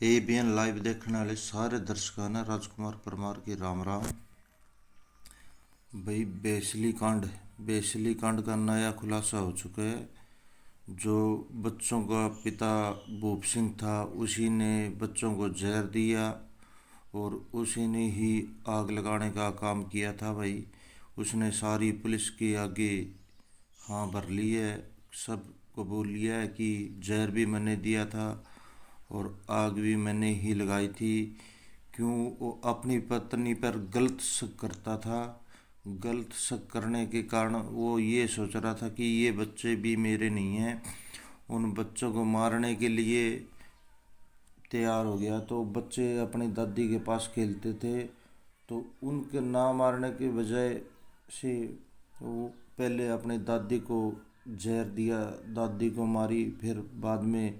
ABN live देखने वाले सारे दर्शकों ने राजकुमार परमार की राम राम। भाई बेसली कांड का नया खुलासा हो चुका है। जो बच्चों का पिता भूप सिंह था उसी ने बच्चों को जहर दिया और उसी ने ही आग लगाने का काम किया था। भाई उसने सारी पुलिस के आगे हाँ भर ली है, सब को बोल लिया है कि जहर भी मैंने दिया था और आग भी मैंने ही लगाई थी। क्यों? वो अपनी पत्नी पर गलत शक करता था। गलत शक करने के कारण वो ये सोच रहा था कि ये बच्चे भी मेरे नहीं हैं। उन बच्चों को मारने के लिए तैयार हो गया। तो बच्चे अपनी दादी के पास खेलते थे, तो उनके ना मारने की बजाय से वो पहले अपनी दादी को जहर दिया, दादी को मारी। फिर बाद में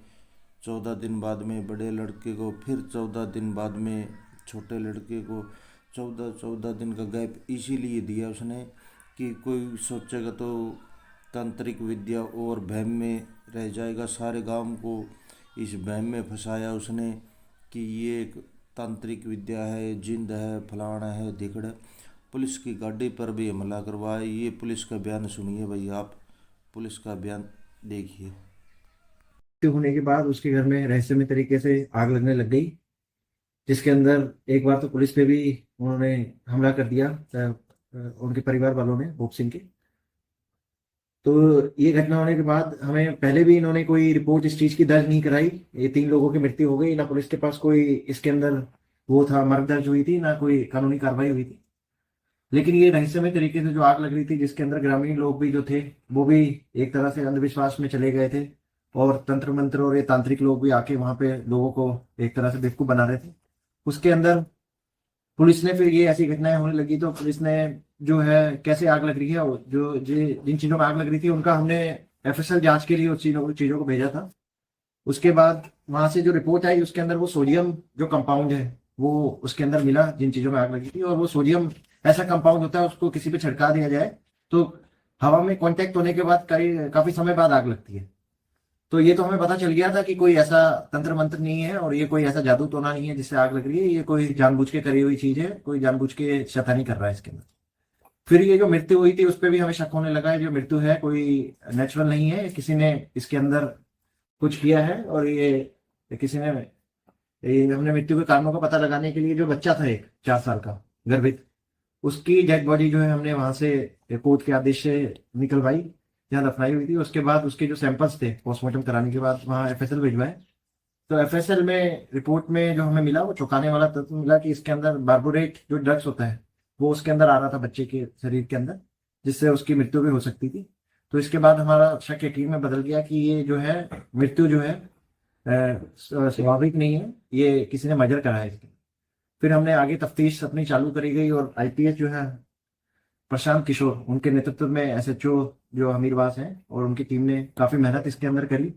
14 दिन बाद में बड़े लड़के को, फिर 14 दिन बाद में छोटे लड़के को। 14 14 दिन का गैप इसीलिए दिया उसने कि कोई सोचेगा तो तांत्रिक विद्या और वहम में रह जाएगा। सारे गांव को इस वहम में फंसाया उसने कि ये एक तांत्रिक विद्या है, जिंद है, फलाना है, धिकड़। पुलिस की गाड़ी पर भी हमला करवाया। ये पुलिस का बयान सुनिए भाई, आप पुलिस का बयान देखिए। मृत्यु होने के बाद उसके घर में रहस्यमय तरीके से आग लगने लग गई, जिसके अंदर एक बार तो पुलिस पे भी उन्होंने हमला कर दिया, उनके परिवार वालों ने, भूप सिंह के। तो ये घटना होने के बाद हमें पहले भी इन्होंने कोई रिपोर्ट इस चीज की दर्ज नहीं कराई। ये 3 लोगों की मृत्यु हो गई, ना पुलिस के पास कोई इसके अंदर वो था, मर्ग दर्ज हुई थी, ना कोई कानूनी कार्रवाई हुई थी। लेकिन ये रहस्यमय तरीके से जो आग लग रही थी, जिसके अंदर ग्रामीण लोग भी जो थे वो भी एक तरह से अंधविश्वास में चले गए थे, और तंत्र मंत्र और ये तांत्रिक लोग भी आके वहां पे लोगों को एक तरह से बेवकूफ बना रहे थे। उसके अंदर पुलिस ने फिर ये ऐसी घटनाएं होने लगी तो पुलिस ने जो है कैसे आग लग रही है, और जिन चीजों में आग लग रही थी उनका हमने एफएसएल जांच के लिए उस चीजों को भेजा था। उसके बाद वहां से जो रिपोर्ट आई उसके अंदर वो सोडियम जो कंपाउंड है वो उसके अंदर मिला, जिन चीजों में आग लगी थी। और वो सोडियम ऐसा कंपाउंड होता है, उसको किसी पे छिड़का दिया जाए तो हवा में कांटेक्ट होने के बाद काफी समय बाद आग लगती है। तो ये तो हमें पता चल गया था कि कोई ऐसा तंत्र मंत्र नहीं है और ये कोई ऐसा जादू टोना नहीं है जिससे आग लग रही है। ये कोई जानबूझ के करी हुई चीज है, कोई जानबूझ के शैतानी कर रहा है इसके अंदर। फिर ये जो मृत्यु हुई थी उस पर भी हमें शक होने लगा है। जो मृत्यु है कोई नेचुरल नहीं है, किसी ने इसके अंदर कुछ किया है। और ये किसी ने, ये हमने मृत्यु के कारणों का पता लगाने के लिए जो बच्चा था एक 4 साल का गर्भित, उसकी डेड बॉडी जो है हमने वहां से कोर्ट के आदेश से निकलवाई, जहाँ दफनाई हुई थी। उसके बाद उसके जो सैंपल्स थे पोस्टमार्टम कराने के बाद वहाँ एफएसएल भिजवाए। तो एफएसएल में रिपोर्ट में जो हमें मिला वो चौंकाने वाला तथ्य मिला कि इसके अंदर बार्बोरेट जो ड्रग्स होता है वो उसके अंदर आ रहा था बच्चे के शरीर के अंदर, जिससे उसकी मृत्यु भी हो सकती थी। तो इसके बाद हमारा शक यकीन में बदल गया कि ये जो है मृत्यु जो है स्वाभाविक नहीं है, ये किसी ने मर्डर करा है इसके। फिर हमने आगे तफ्तीश अपनी चालू करी गई और आईपीएस जो है प्रशांत किशोर, उनके नेतृत्व में एसएचओ जो हमीरवास हैं और उनकी टीम ने काफी मेहनत इसके अंदर करी।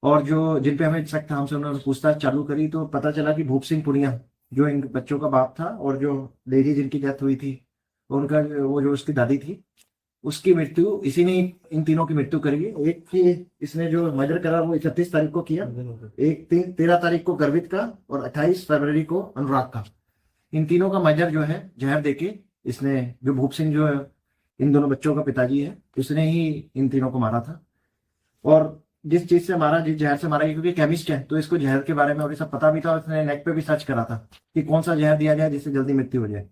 और जो जिन पे हमें शक था हमसे उन्होंने पूछताछ चालू करी, तो पता चला कि भूप सिंह पुनिया जो इन बच्चों का बाप था और जो लेडी जिनकी डेथ हुई थी उनका वो जो उसकी दादी थी, उसकी मृत्यु इसी ने, इन तीनों की मृत्यु करी है। एक की इसने जो मर्डर करा वो 31 तारीख को किया, एक 13 तारीख को गर्वित का और 28 फरवरी को अनुराग का। इन तीनों का मर्डर जो है जहर देके इसने, जो भूप सिंह जो है इन दोनों बच्चों का पिताजी है, उसने ही इन तीनों को मारा था। और जिस चीज से मारा, जिस जहर से मारा, क्योंकि केमिस्ट है तो इसको जहर के बारे में और ये सब पता भी था। उसने नेट पे भी सर्च करा था कि कौन सा जहर दिया जाए जिससे जल्दी मृत्यु हो जाए।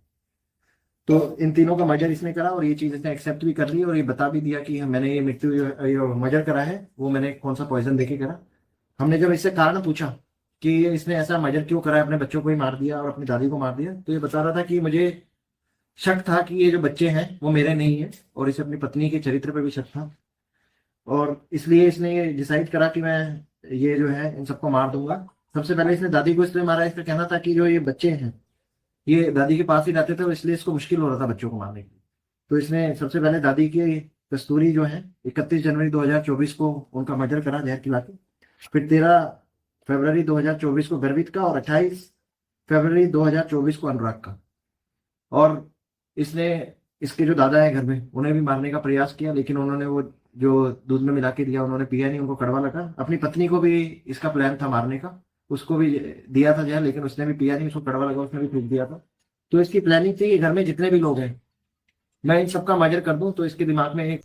तो इन तीनों का मर्डर इसने करा और ये चीज इसने एक्सेप्ट भी कर ली और ये बता भी दिया कि मैंने ये मृत्यु, ये मर्डर करा है वो मैंने कौन सा पॉइजन देके करा। हमने जब इससे कारण पूछा कि इसने ऐसा मर्डर क्यों करा है, अपने बच्चों को ही मार दिया और अपनी दादी को मार दिया, तो ये बता रहा था कि मुझे शक था कि ये जो बच्चे हैं वो मेरे नहीं है, और इसे अपनी पत्नी के चरित्र पे भी शक था। और इसलिए इसने ये डिसाइड करा कि मैं ये जो है इन सबको मार दूंगा। सबसे पहले इसने दादी को इसलिए मारा, इसका कहना था कि जो ये बच्चे हैं ये दादी के पास ही रहते थे और इसलिए इसको मुश्किल हो रहा था बच्चों को मारने की। तो इसने सबसे पहले दादी की कस्तूरी जो है 31 जनवरी 2024 को उनका मर्डर करा जहर खिला के। फिर 13 फरवरी 2024 को गर्वित का और 28 फरवरी 2024 को अनुराग का। और इसने इसके जो दादा है घर में उन्हें भी मारने का प्रयास किया, लेकिन उन्होंने वो जो दूध में मिला के दिया उन्होंने पिया नहीं, उनको कड़वा लगा। अपनी पत्नी को भी इसका प्लान था मारने का, उसको भी दिया था जहर, लेकिन उसने भी पिया नहीं, उसको कड़वा लगा, उसने भी थूक दिया था। तो इसकी प्लानिंग थी कि घर में जितने भी लोग हैं मैं इन सबका मर्डर कर दूं, तो इसके दिमाग में एक